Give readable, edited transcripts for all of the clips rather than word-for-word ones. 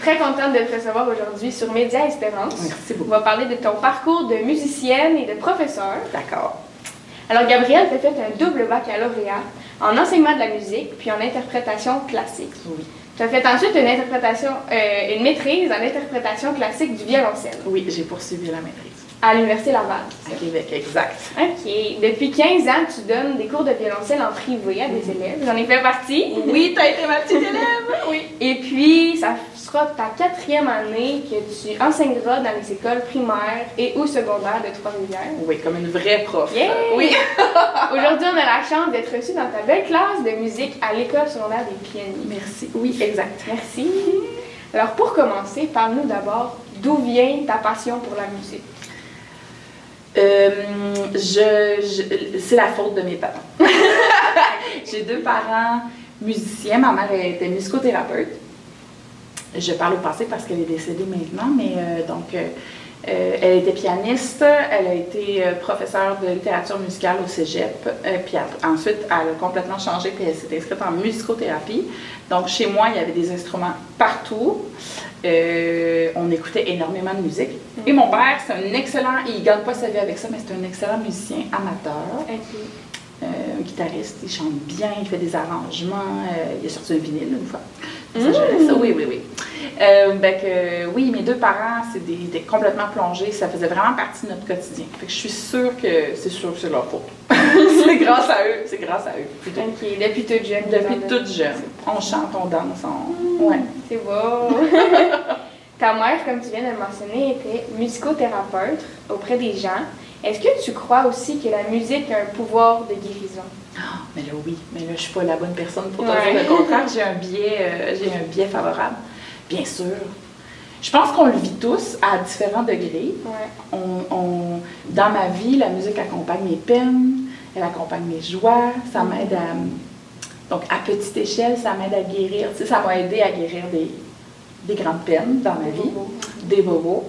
très contente de te recevoir aujourd'hui sur Média Espérance. Merci beaucoup. On va parler de ton parcours de musicienne et de professeur. D'accord. Alors, Gabrielle, tu as fait un double baccalauréat en enseignement de la musique puis en interprétation classique. Oui. Tu as fait ensuite une maîtrise en interprétation classique du violoncelle. Oui, j'ai poursuivi la maîtrise. À l'Université Laval. À Québec, exact. OK. Depuis 15 ans, tu donnes des cours de violoncelle en privé à des élèves. J'en ai fait partie. Oui, t'as été ma petite élève. Oui. Et puis, ça sera ta 4e année que tu enseigneras dans les écoles primaires et ou secondaires de Trois-Rivières. Oui, comme une vraie prof. Yeah! Oui. Aujourd'hui, on a la chance d'être reçus dans ta belle classe de musique à l'École secondaire des Pionniers. Merci. Oui, exact. Merci. Alors, pour commencer, parle-nous d'abord d'où vient ta passion pour la musique. C'est la faute de mes parents. J'ai 2 parents musiciens. Ma mère était musicothérapeute. Je parle au passé parce qu'elle est décédée maintenant, mais elle était pianiste, elle a été professeure de littérature musicale au cégep, puis ensuite elle a complètement changé, puis elle s'est inscrite en musicothérapie. Donc chez moi, il y avait des instruments partout. On écoutait énormément de musique. Et mon père, c'est un excellent, il ne gagne pas sa vie avec ça, mais c'est un excellent musicien amateur. Okay. Un guitariste, il chante bien, il fait des arrangements, il a sorti un vinyle une fois. Ça, oui. Oui, mes 2 parents, étaient complètement plongés, ça faisait vraiment partie de notre quotidien. Fait que je suis sûre que c'est leur faute. c'est grâce à eux, plutôt. OK, depuis toute jeune. Depuis toute jeune. On chante, on danse, ouais. C'est beau. Ta mère, comme tu viens de le mentionner, était musicothérapeute auprès des gens. Est-ce que tu crois aussi que la musique a un pouvoir de guérison? Ah, mais là, oui. Mais là, je suis pas la bonne personne pour te dire le contraire. J'ai un biais favorable. Bien sûr. Je pense qu'on le vit tous à différents degrés. Ouais. Dans ma vie, la musique accompagne mes peines, elle accompagne mes joies, ça m'aide à... Donc, à petite échelle, ça m'aide à guérir. Tu sais, ça m'a aidé à guérir des grandes peines dans ma vie, des bobos.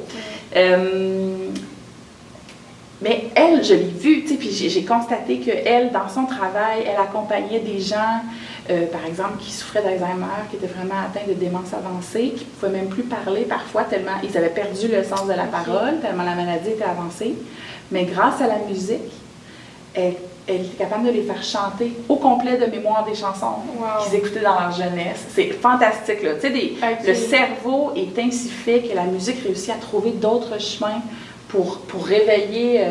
Mais elle, je l'ai vue, tu sais, puis j'ai constaté qu'elle, dans son travail, elle accompagnait des gens, par exemple, qui souffraient d'Alzheimer, qui étaient vraiment atteints de démence avancée, qui ne pouvaient même plus parler parfois, tellement ils avaient perdu le sens de la parole, tellement la maladie était avancée. Mais grâce à la musique, elle était capable de les faire chanter au complet de mémoire des chansons qu'ils écoutaient dans leur jeunesse. C'est fantastique, là. Tu sais, le cerveau est ainsi fait que la musique réussit à trouver d'autres chemins pour réveiller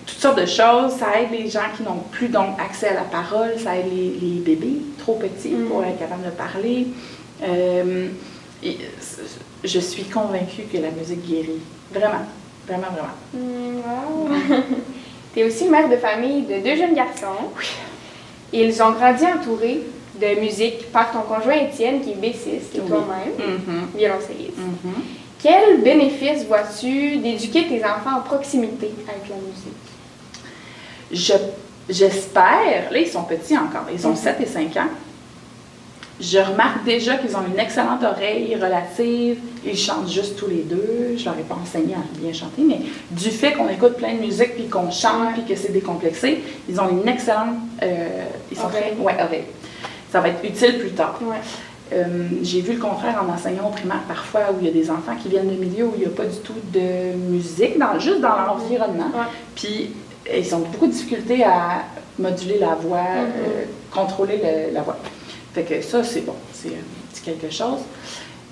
toutes sortes de choses. Ça aide les gens qui n'ont plus donc accès à la parole, ça aide les bébés trop petits pour être capables de parler. Je suis convaincue que la musique guérit. Vraiment, vraiment, vraiment. Wow. Tu es aussi mère de famille de 2 jeunes garçons. Oui. Ils ont grandi entourés de musique par ton conjoint Étienne, qui est bassiste, et toi-même, violoncelliste. Quel bénéfice vois-tu d'éduquer tes enfants en proximité avec la musique? J'espère, là ils sont petits encore, ils ont 7 et 5 ans. Je remarque déjà qu'ils ont une excellente oreille relative, ils chantent juste tous les 2, je leur ai pas enseigné à bien chanter, mais du fait qu'on écoute plein de musique puis qu'on chante puis que c'est décomplexé, ils ont une excellente oreille. Ça va être utile plus tard. Ouais. J'ai vu le contraire en enseignant au primaire parfois où il y a des enfants qui viennent de milieux où il n'y a pas du tout de musique, juste dans l'environnement. Puis ils ont beaucoup de difficultés à moduler la voix, contrôler la voix. Fait que ça, c'est bon, c'est quelque chose.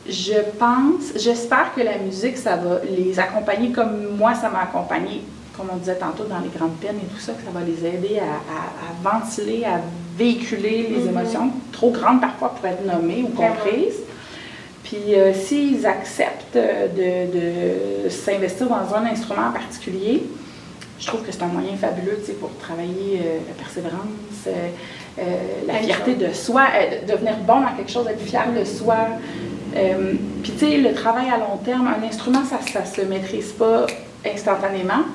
J'espère que la musique, ça va les accompagner comme moi, ça m'a accompagné, comme on disait tantôt, dans les grandes peines et tout ça, que ça va les aider à ventiler, à véhiculer les émotions, trop grandes parfois pour être nommées ou comprises. Puis s'ils acceptent de s'investir dans un instrument en particulier, je trouve que c'est un moyen fabuleux, tu sais, pour travailler la persévérance, la fierté de soi, devenir bon dans quelque chose, être fier de soi. Puis tu sais, le travail à long terme, un instrument, ça se maîtrise pas instantanément.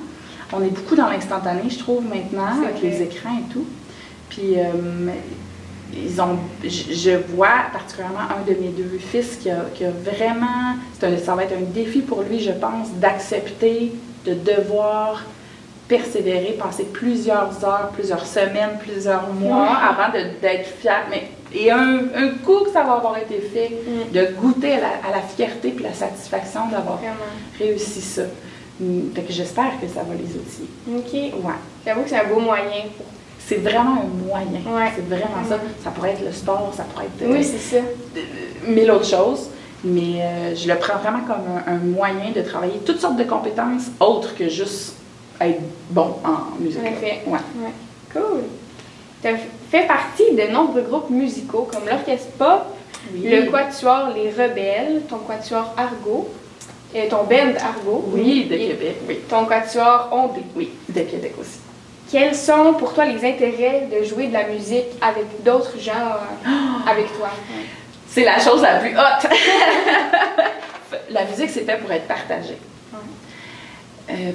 On est beaucoup dans l'instantané, je trouve, maintenant, avec les écrans et tout. Puis je vois particulièrement un de mes 2 fils qui a vraiment, ça va être un défi pour lui, je pense, d'accepter de devoir persévérer, passer plusieurs heures, plusieurs semaines, plusieurs mois avant d'être fier. Mais Et un coup que ça va avoir été fait, de goûter à la fierté et la satisfaction d'avoir réussi ça. Fait que j'espère que ça va les outiller. OK. Ouais. J'avoue que c'est un beau moyen pour... C'est vraiment un moyen. Ouais. C'est vraiment ça. Ça pourrait être le sport, ça pourrait être... Oui, c'est ça. Mille autres choses. Mais je le prends vraiment comme un moyen de travailler toutes sortes de compétences autres que juste être bon en musique. En effet. Ouais. Cool. Tu as fait partie de nombreux groupes musicaux comme l'Orchestre Pop, le Quatuor Les Rebelles, ton Quatuor Argot, ton band Argot. Oui, de Québec, oui. Ton Quatuor Ondé. Oui, de Québec aussi. Quels sont pour toi les intérêts de jouer de la musique avec d'autres gens avec toi? C'est la chose la plus haute. La musique, c'est fait pour être partagée.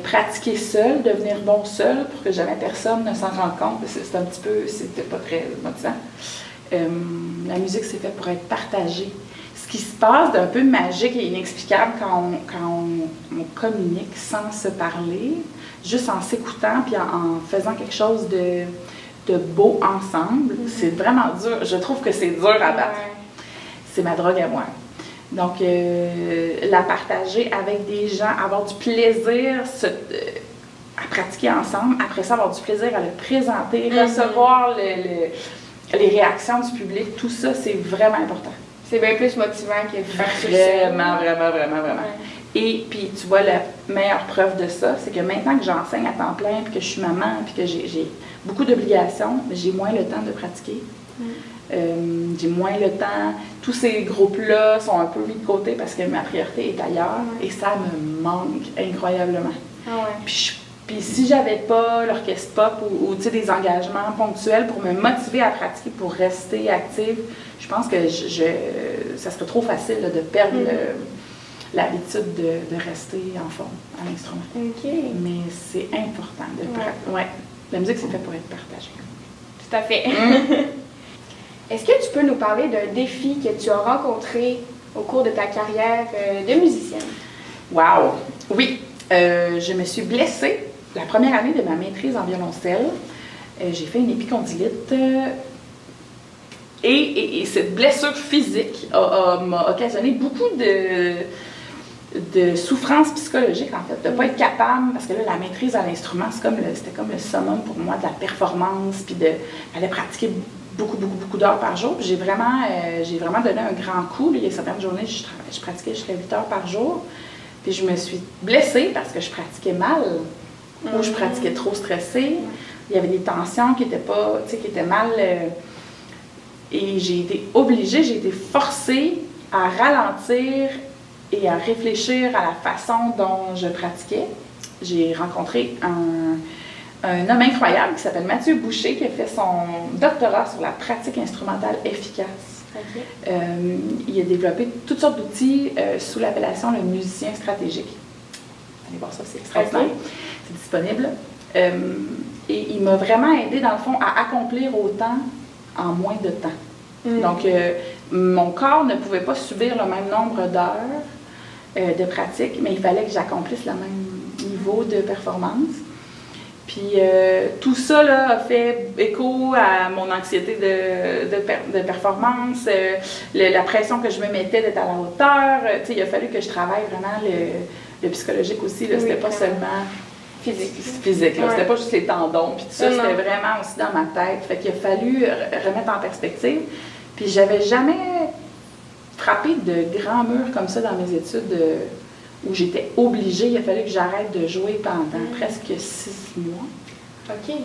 Pratiquer seul, devenir bon seul pour que jamais personne ne s'en rende compte, c'est un petit peu, c'était pas très motivant. La musique, c'est fait pour être partagée. Ce qui se passe d'un peu magique et inexplicable quand on communique sans se parler, juste en s'écoutant puis en faisant quelque chose de beau ensemble, c'est vraiment dur. Je trouve que c'est dur à battre. C'est ma drogue à moi. Donc, la partager avec des gens, avoir du plaisir à pratiquer ensemble, après ça, avoir du plaisir à le présenter, recevoir les réactions du public, tout ça, c'est vraiment important. C'est bien plus motivant que faire sur scène. Vraiment. Et puis, tu vois, la meilleure preuve de ça, c'est que maintenant que j'enseigne à temps plein, puis que je suis maman, puis que j'ai beaucoup d'obligations, j'ai moins le temps de pratiquer. J'ai moins le temps. Tous ces groupes-là sont un peu mis de côté parce que ma priorité est ailleurs et ça me manque incroyablement. Puis si j'avais pas l'orchestre pop ou des engagements ponctuels pour me motiver à pratiquer, pour rester active, je pense que ça serait trop facile là, de perdre l'habitude de rester en forme à l'instrument. Mais c'est important de la musique, c'est fait pour être partagée. Tout à fait. Est-ce que tu peux nous parler d'un défi que tu as rencontré au cours de ta carrière de musicienne? Wow! Oui! Je me suis blessée la première année de ma maîtrise en violoncelle. J'ai fait une épicondylite et cette blessure physique m'a occasionné beaucoup de souffrance psychologique, en fait, de ne pas être capable, parce que là, la maîtrise à l'instrument, c'était comme le summum pour moi de la performance, puis d'aller pratiquer beaucoup d'heures par jour. Puis j'ai vraiment donné un grand coup. Il y a certaines journées, je pratiquais jusqu'à 8 heures par jour. Puis je me suis blessée parce que je pratiquais mal ou je pratiquais trop stressée. Il y avait des tensions qui étaient mal. Et j'ai été forcée à ralentir et à réfléchir à la façon dont je pratiquais. J'ai rencontré un homme incroyable qui s'appelle Mathieu Boucher, qui a fait son doctorat sur la pratique instrumentale efficace. Il a développé toutes sortes d'outils sous l'appellation le musicien stratégique. Allez voir ça, c'est extraordinaire. C'est disponible. Et il m'a vraiment aidé, dans le fond, à accomplir autant en moins de temps. Donc, mon corps ne pouvait pas subir le même nombre d'heures de pratique, mais il fallait que j'accomplisse le même niveau de performance. Puis tout ça là, a fait écho à mon anxiété de performance, la pression que je me mettais d'être à la hauteur. Il a fallu que je travaille vraiment le psychologique aussi. C'était pas seulement physique là. C'était pas juste les tendons. Puis tout ça, c'était vraiment aussi dans ma tête. Fait qu'il a fallu remettre en perspective. Puis j'avais jamais frappé de grands murs comme ça dans mes études. Où j'étais obligée, il a fallu que j'arrête de jouer pendant presque 6 mois. OK.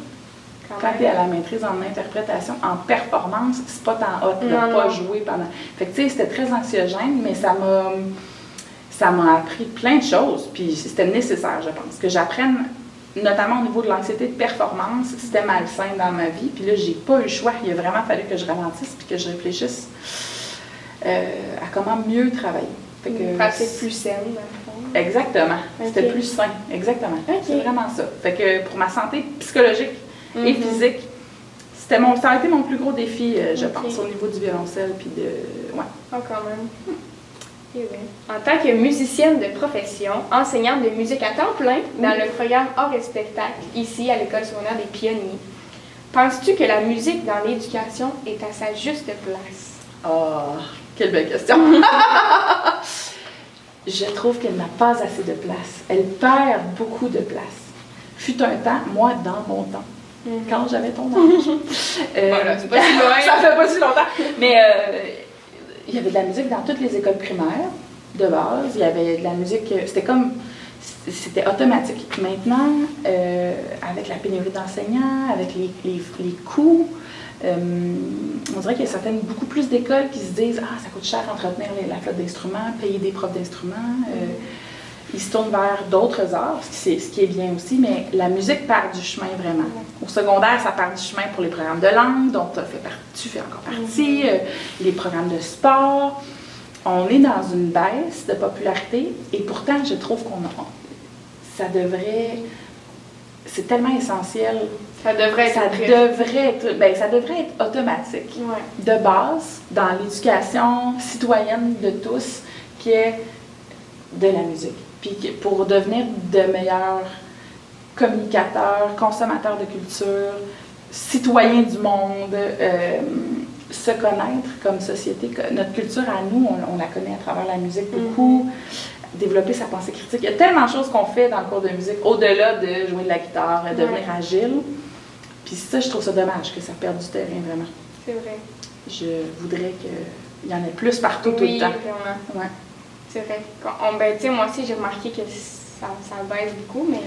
Quand tu es à la maîtrise en interprétation, en performance, c'est pas tant hot de ne pas jouer pendant... Fait que tu sais, c'était très anxiogène, mais ça m'a appris plein de choses, puis c'était nécessaire, je pense, que j'apprenne, notamment au niveau de l'anxiété de performance, c'était malsain dans ma vie, puis là, j'ai pas eu le choix. Il a vraiment fallu que je ralentisse puis que je réfléchisse à comment mieux travailler. Une pratique plus saine, dans le fond. Exactement. C'était plus sain. Exactement. C'est vraiment ça. Fait que pour ma santé psychologique et physique, ça a été mon plus gros défi, je pense, au niveau du violoncelle. Puis de. Ouais. Oh, quand même. Et oui. En tant que musicienne de profession, enseignante de musique à temps plein dans le programme Art et spectacle, ici à l'École secondaire des Pionniers, Penses-tu que la musique dans l'éducation est à sa juste place? Oh, quelle belle question! Je trouve qu'elle n'a pas assez de place. Elle perd beaucoup de place. Fut un temps, moi, dans mon temps, quand j'avais ton âge. Voilà, c'est pas si loin. Ça fait pas si longtemps. Mais il y avait de la musique dans toutes les écoles primaires, de base. Il y avait de la musique, c'était automatique. Maintenant, avec la pénurie d'enseignants, avec les coûts, on dirait qu'il y a beaucoup plus d'écoles qui se disent « Ah, ça coûte cher entretenir la flotte d'instruments, payer des profs d'instruments. Ils se tournent vers d'autres arts, ce qui est bien aussi, mais la musique perd du chemin vraiment. Au secondaire, ça perd du chemin pour les programmes de langue, dont tu fais encore partie, les programmes de sport. On est dans une baisse de popularité et pourtant, je trouve ça devrait... C'est tellement essentiel. Ça devrait être automatique. Ouais. De base, dans l'éducation citoyenne de tous, qui est de la musique. Puis pour devenir de meilleurs communicateurs, consommateurs de culture, citoyens du monde, se connaître comme société. Notre culture à nous, on la connaît à travers la musique beaucoup. Développer sa pensée critique. Il y a tellement de choses qu'on fait dans le cours de musique, au-delà de jouer de la guitare, devenir agile. Puis ça, je trouve ça dommage que ça perde du terrain, vraiment. C'est vrai. Je voudrais qu'il y en ait plus partout tout le temps. Oui, vraiment. Ouais. C'est vrai. Tu sais, moi aussi, j'ai remarqué que ça baisse beaucoup, mais...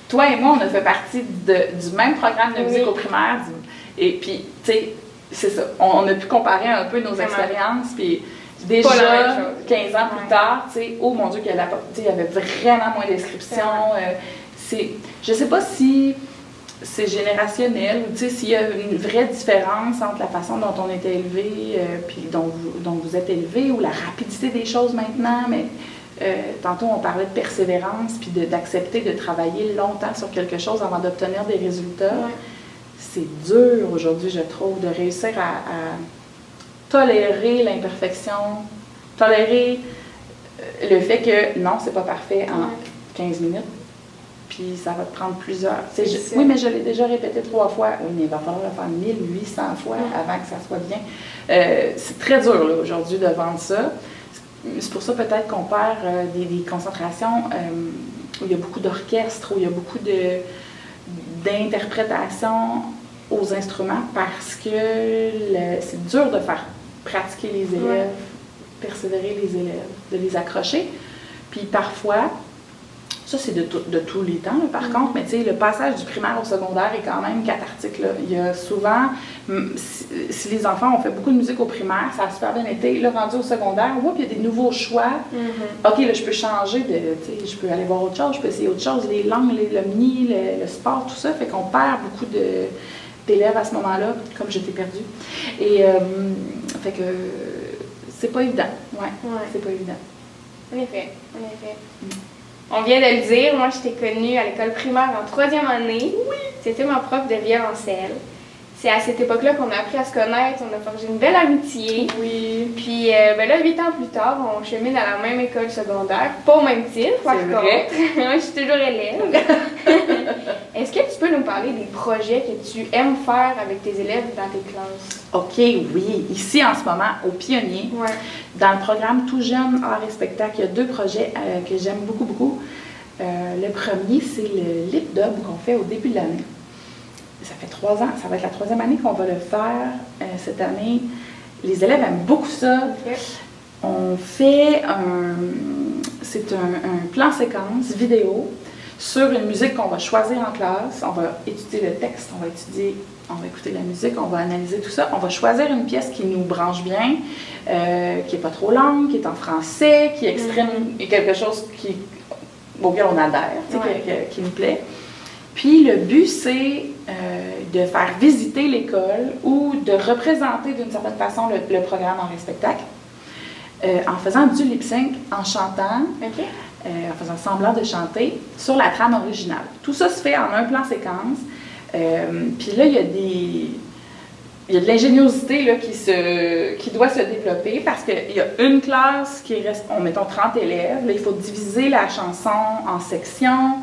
Toi et moi, on a fait partie du même programme de musique au primaire. Et puis, tu sais, c'est ça. On a pu comparer un peu nos expériences. Puis déjà, 15 ans plus tard, tu sais, oh mon Dieu, il y avait vraiment moins d'inscriptions. Je sais pas si c'est générationnel ou s'il y a une vraie différence entre la façon dont on était élevé puis dont vous êtes élevé ou la rapidité des choses maintenant, mais tantôt on parlait de persévérance puis d'accepter de travailler longtemps sur quelque chose avant d'obtenir des résultats. Ouais. C'est dur aujourd'hui, je trouve, de réussir à tolérer l'imperfection, tolérer le fait que non, c'est pas parfait en 15 minutes. Puis ça va te prendre plusieurs. Oui, mais je l'ai déjà répété 3 fois. Oui, mais il va falloir le faire 1800 fois avant que ça soit bien. C'est très dur là, aujourd'hui de vendre ça. C'est pour ça peut-être qu'on perd des concentrations où il y a beaucoup d'orchestres, où il y a beaucoup d'interprétations aux instruments parce que c'est dur de faire pratiquer les élèves, persévérer les élèves, de les accrocher. Puis parfois, ça c'est de tous les temps là, par contre, mais tu sais, le passage du primaire au secondaire est quand même cathartique. Là. Il y a souvent, si les enfants ont fait beaucoup de musique au primaire, ça a super bien été, là rendu au secondaire, il y a des nouveaux choix. OK, là je peux changer je peux aller voir autre chose, je peux essayer autre chose, les langues, le mini, le sport, tout ça, fait qu'on perd beaucoup d'élèves à ce moment-là, comme je t'ai perdue. Et fait que c'est pas évident. C'est pas évident. En effet. On vient de le dire, moi je t'ai connue à l'école primaire en 3e année. Oui. C'était ma prof de violoncelle. C'est à cette époque-là qu'on a appris à se connaître, on a forgé une belle amitié. Oui. Puis là, 8 ans plus tard, on chemine à la même école secondaire, pas au même titre, par contre. Je suis toujours élève. Est-ce que tu peux nous parler des projets que tu aimes faire avec tes élèves dans tes classes? OK, oui. Ici, en ce moment, au Pionnier, dans le programme Tout jeune, art et spectacle, il y a 2 projets que j'aime beaucoup, beaucoup. Le premier, c'est le lip dub qu'on fait au début de l'année. Ça fait 3 ans, ça va être la 3e année qu'on va le faire cette année. Les élèves aiment beaucoup ça. Okay. On fait c'est un plan séquence vidéo sur une musique qu'on va choisir en classe. On va étudier le texte, on va écouter la musique, on va analyser tout ça. On va choisir une pièce qui nous branche bien, qui n'est pas trop longue, qui est en français, qui exprime quelque chose auquel on adhère, qui nous plaît. Puis le but, c'est de faire visiter l'école ou de représenter d'une certaine façon le programme en spectacle en faisant du lip-sync, en chantant, en faisant semblant de chanter sur la trame originale. Tout ça se fait en un plan séquence. Puis là, il y a il y a de l'ingéniosité là, qui doit se développer parce qu'il y a une classe qui reste, mettons 30 élèves, là, il faut diviser la chanson en sections.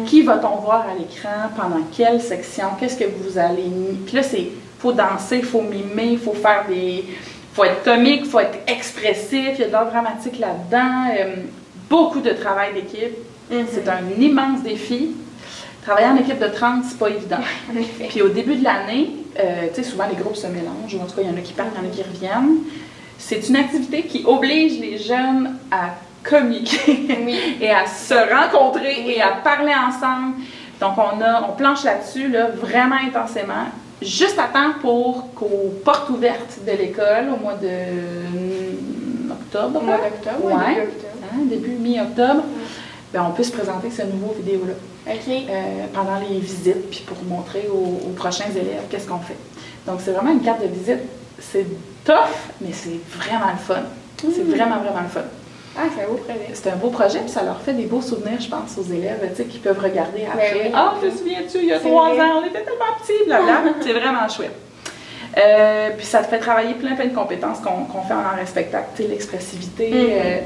Qui va-t-on voir à l'écran, pendant quelle section, qu'est-ce que vous allez... Puis là, il faut danser, il faut mimer, il faut faire des... Il faut être comique, il faut être expressif, il y a de l'art dramatique là-dedans, beaucoup de travail d'équipe. C'est un immense défi. Travailler en équipe de 30, c'est pas évident. Puis au début de l'année, tu sais, souvent les groupes se mélangent, ou en tout cas, il y en a qui partent, il y en a qui reviennent. C'est une activité qui oblige les jeunes à communiquer et à se rencontrer et à parler ensemble. Donc, on planche là-dessus, là, vraiment intensément, juste à temps pour qu'aux portes ouvertes de l'école, au mois d'octobre. Au mois d'octobre, ouais. Début mi-octobre, ben, on puisse présenter ce nouveau vidéo-là. Pendant les visites, puis pour montrer aux prochains élèves qu'est-ce qu'on fait. Donc, c'est vraiment une carte de visite. C'est tough, mais c'est vraiment le fun. C'est vraiment, vraiment le fun. Ah, c'est un beau projet. C'est un beau projet, puis ça leur fait des beaux souvenirs, je pense, aux élèves, tu sais, qui peuvent regarder après. Ah, te souviens-tu, il y a 3 ans, on était tellement petits, blablabla. C'est vraiment chouette. Puis ça te fait travailler plein de compétences qu'on fait en art et spectacle, tu sais, l'expressivité,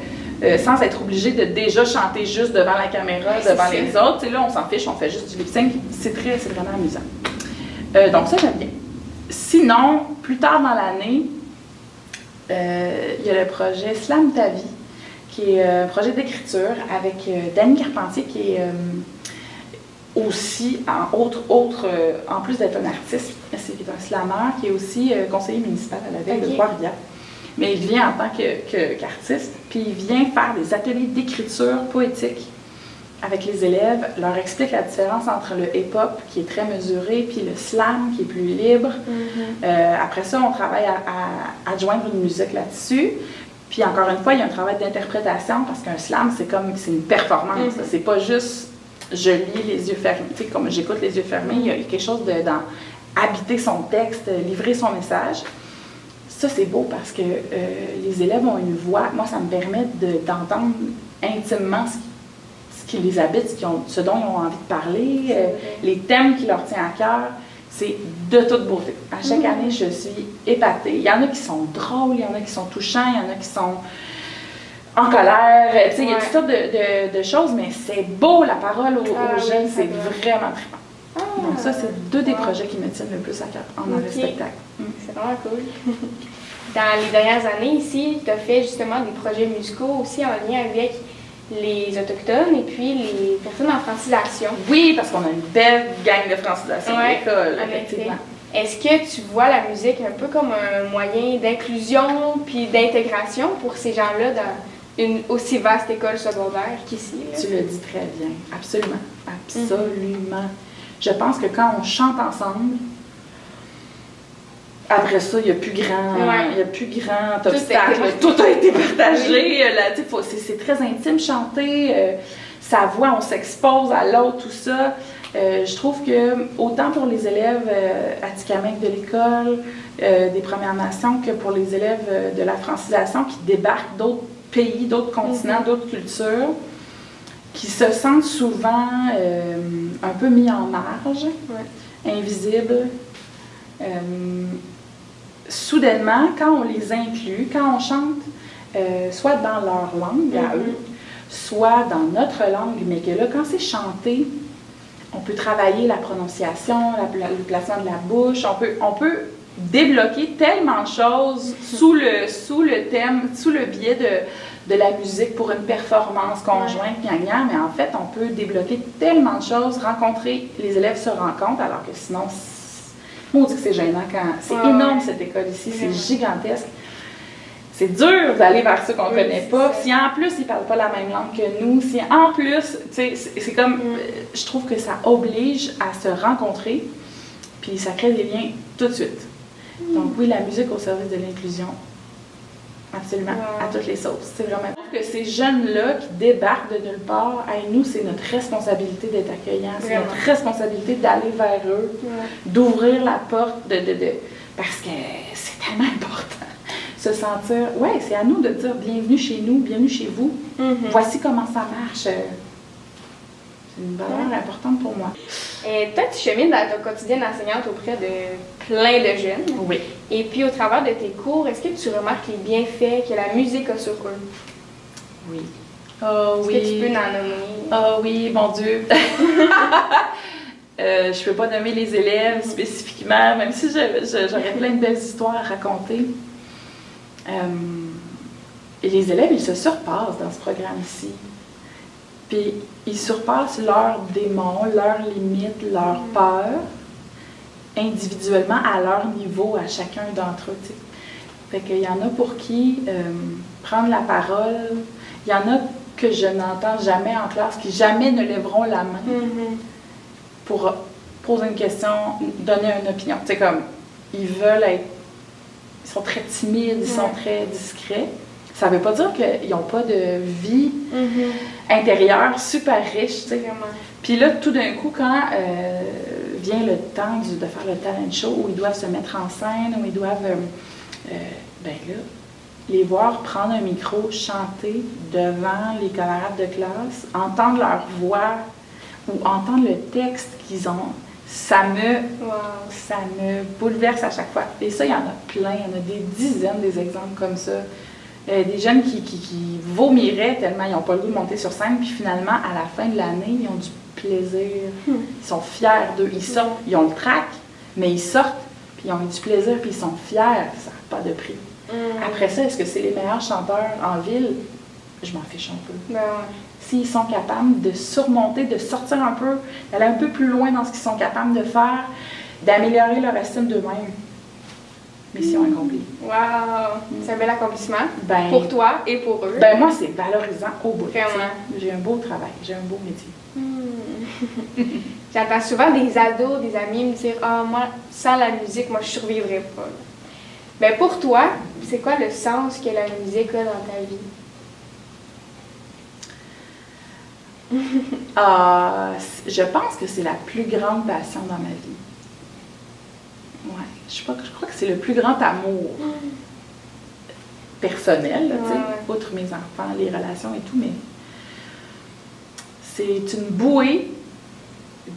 sans être obligé de déjà chanter juste devant la caméra, devant les autres. Tu sais, là, on s'en fiche, on fait juste du lip-sync. C'est vraiment amusant. Donc ça, j'aime bien. Sinon, plus tard dans l'année, il y a le projet Slam ta vie, qui est un projet d'écriture avec Dany Carpentier, qui est aussi, en plus d'être un artiste, c'est un slammer, qui est aussi conseiller municipal à la ville de Trois-Rivières. Mais il vient en tant qu'artiste, puis il vient faire des ateliers d'écriture poétique avec les élèves, leur explique la différence entre le hip-hop, qui est très mesuré, puis le slam, qui est plus libre. Après ça, on travaille à adjoindre une musique là-dessus. Puis encore une fois, il y a un travail d'interprétation, parce qu'un slam, c'est une performance. C'est pas juste je lis les yeux fermés. Tu sais, comme j'écoute les yeux fermés, il y a quelque chose dans habiter son texte, livrer son message. Ça, c'est beau parce que les élèves ont une voix. Moi, ça me permet d'entendre intimement ce qui les habite, ce dont ils ont envie de parler, les thèmes qui leur tiennent à cœur. C'est de toute beauté. À chaque année, je suis épatée. Il y en a qui sont drôles, il y en a qui sont touchants, il y en a qui sont en colère. Tu sais, il y a toutes sortes de choses, mais c'est beau, la parole aux jeunes, c'est vraiment trippant. Donc ça, c'est 2 des projets qui me tiennent le plus à cœur en art et spectacle. C'est vraiment cool. Dans les dernières années ici, tu as fait justement des projets musicaux aussi en lien avec les Autochtones et puis les personnes en francisation. Oui, parce qu'on a une belle gang de francisation à l'école, effectivement. Est-ce que tu vois la musique un peu comme un moyen d'inclusion puis d'intégration pour ces gens-là dans une aussi vaste école secondaire qu'ici? Tu le dis très bien. Absolument. Absolument. Je pense que quand on chante ensemble, après ça, il n'y a plus grand obstacle. Tout a été partagé. C'est très intime chanter. Sa voix, on s'expose à l'autre, tout ça. Je trouve que autant pour les élèves atikamekw de l'école, des Premières Nations, que pour les élèves de la francisation qui débarquent d'autres pays, d'autres continents, d'autres cultures, qui se sentent souvent un peu mis en marge, invisibles. Soudainement, quand on les inclut, quand on chante, soit dans leur langue à eux, soit dans notre langue, mais que là, quand c'est chanté, on peut travailler la prononciation, le placement de la bouche, on peut débloquer tellement de choses sous le thème, sous le biais de la musique pour une performance conjointe, mais en fait, on peut débloquer tellement de choses, les élèves se rencontrent, alors que sinon, on dit que c'est gênant quand... C'est énorme cette école ici, c'est gigantesque. C'est dur d'aller vers ceux qu'on ne connaît pas. Si en plus, ils ne parlent pas la même langue que nous, si en plus, tu sais, c'est comme... Je trouve que ça oblige à se rencontrer, puis ça crée des liens tout de suite. Donc oui, la musique au service de l'inclusion, absolument, à toutes les sauces. C'est vraiment... Je trouve que ces jeunes-là qui débarquent de nulle part, nous, c'est notre responsabilité d'être accueillants, c'est notre responsabilité d'aller vers eux, d'ouvrir la porte, parce que c'est tellement important. Se sentir, c'est à nous de dire bienvenue chez nous, bienvenue chez vous. Voici comment ça marche. C'est une valeur importante pour moi. Et toi, tu chemines dans ton quotidien d'enseignante auprès de plein de jeunes. Oui. Et puis, au travers de tes cours, est-ce que tu remarques les bienfaits que la musique a sur eux? Oui. Oh oui. Est-ce que tu peux en nommer? Oh oui, mon Dieu. Je ne peux pas nommer les élèves spécifiquement, même si j'aurais plein de belles histoires à raconter. Et les élèves, ils se surpassent dans ce programme-ci. Puis, ils surpassent leurs démons, leurs limites, leurs peurs, individuellement, à leur niveau, à chacun d'entre eux. T'sais. Fait qu'il y en a pour qui prendre la parole, il y en a que je n'entends jamais en classe, qui jamais ne lèveront la main pour poser une question, donner une opinion. C'est comme, ils veulent être, ils sont très timides, ils sont très discrets. Ça ne veut pas dire qu'ils n'ont pas de vie intérieure super riche, tu sais. Puis là, tout d'un coup, quand vient le temps de faire le talent show, où ils doivent se mettre en scène, où ils doivent, ben là, les voir prendre un micro, chanter devant les camarades de classe, entendre leur voix ou entendre le texte qu'ils ont, ça me bouleverse à chaque fois. Et ça, il y en a plein, il y en a des dizaines des exemples comme ça. Des jeunes qui vomiraient tellement ils n'ont pas le goût de monter sur scène, puis finalement, à la fin de l'année, ils ont du plaisir. Ils sont fiers d'eux. Ils sortent, ils ont le trac, mais ils sortent, puis ils ont eu du plaisir, puis ils sont fiers. Ça n'a pas de prix. Après ça, est-ce que c'est les meilleurs chanteurs en ville? Je m'en fiche un peu. Ben ouais. S'ils sont capables de surmonter, de sortir un peu, d'aller un peu plus loin dans ce qu'ils sont capables de faire, d'améliorer leur estime d'eux-mêmes. Mission accomplie. Wow! C'est un bel accomplissement Ben, pour toi et pour eux. Ben moi, c'est valorisant au bout. Vraiment. J'ai un beau travail, j'ai un beau métier. J'entends souvent des ados, des amis me dire « Ah, moi, sans la musique, moi, je survivrais pas. » Ben pour toi, c'est quoi le sens que la musique a dans ta vie? Je pense que c'est la plus grande passion dans ma vie. Ouais, je crois que c'est le plus grand amour personnel, là, outre mes enfants, les relations et tout, mais c'est une bouée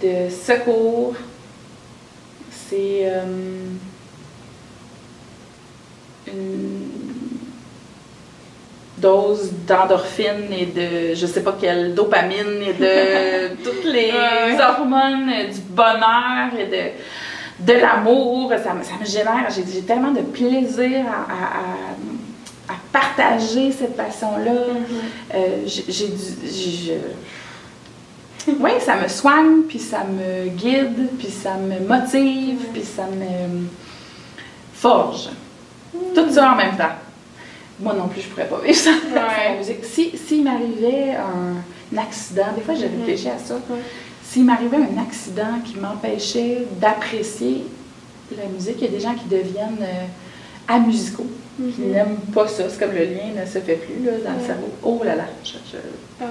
de secours, c'est une dose d'endorphine et de, je sais pas quelle, dopamine et de toutes les hormones du bonheur et de l'amour. Ça me génère, j'ai tellement de plaisir à partager cette passion-là. Oui, ça me soigne, puis ça me guide, puis ça me motive, puis ça me forge. Tout ça en même temps. Moi non plus, je pourrais pas vivre ça sans musique. S'il m'arrivait un accident, des fois j'ai réfléchi à ça, s'il m'arrivait un accident qui m'empêchait d'apprécier la musique, il y a des gens qui deviennent amusicaux, qui n'aiment pas ça. C'est comme le lien ne se fait plus là, dans le cerveau. Oh là là,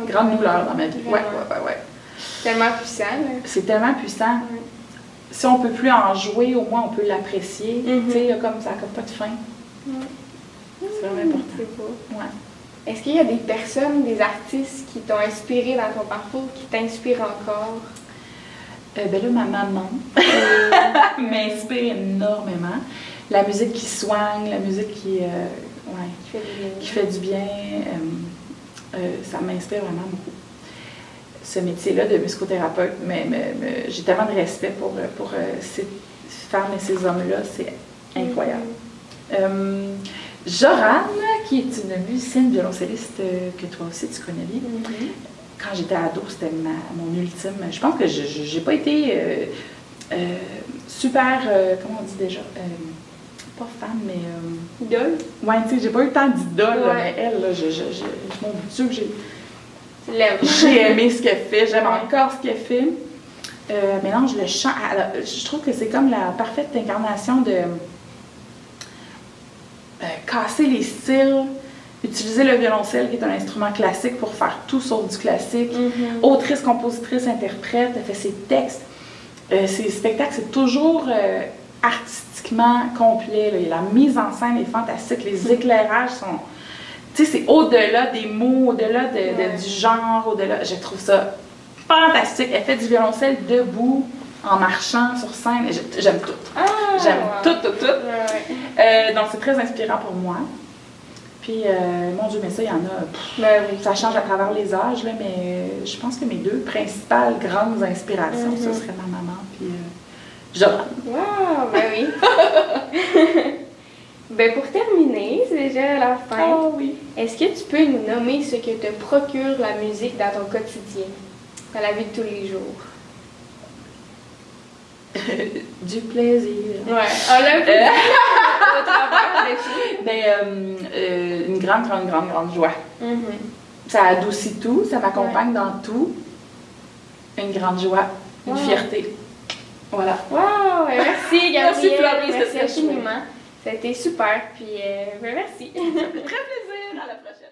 grande douleur dans ma vie. Ouais. Tellement puissant. Là. C'est tellement puissant. Si on ne peut plus en jouer, au moins on peut l'apprécier. Tu sais, comme ça n'a pas de fin. C'est vraiment important. C'est beau. Ouais. Est-ce qu'il y a des personnes, des artistes qui t'ont inspiré dans ton parcours, qui t'inspirent encore? Ben là, ma maman m'inspire énormément. La musique qui soigne, la musique qui fait du bien, ça m'inspire vraiment beaucoup. Ce métier-là de musicothérapeute, j'ai tellement de respect pour ces femmes et ces hommes-là, c'est incroyable. Joran, qui est une musicienne violoncelliste que toi aussi tu connais bien. Quand j'étais ado, c'était mon ultime. Je pense que j'ai pas été super, comment on dit déjà, pas fan, mais... idole? Ouais, tu sais, j'ai pas eu tant d'idole, mais elle, là, mon Dieu, j'ai aimé ce qu'elle fait, j'aime encore ce qu'elle fait. Mélange le chant, je trouve que c'est comme la parfaite incarnation de casser les styles, utiliser le violoncelle qui est un instrument classique pour faire tout sauf du classique. Autrice, compositrice, interprète, elle fait ses textes. Ses spectacles, c'est toujours artistiquement complet. Là. La mise en scène est fantastique, les éclairages sont... Tu sais, c'est au-delà des mots, au-delà du genre, au-delà... Je trouve ça fantastique. Elle fait du violoncelle debout, en marchant sur scène. J'aime tout. J'aime tout. Donc, c'est très inspirant pour moi. Puis, mon Dieu, mais ça, il y en a. Ça change à travers les âges, là, mais je pense que mes deux principales grandes inspirations, ce serait ma maman puis Joanne. Wow, ben oui. Ben pour terminer, c'est déjà la fin. Oh oui. Est-ce que tu peux nous nommer ce que te procure la musique dans ton quotidien, dans la vie de tous les jours? Du plaisir. Ouais. On l'a vu au travers de Mais une grande joie. Ça adoucit tout, ça m'accompagne dans tout. Une grande joie, une fierté. Voilà. Wow! Merci, Gabrielle. Merci, Florie. Merci infiniment. Ça a été super. Puis, merci. Ça fait très plaisir. À la prochaine.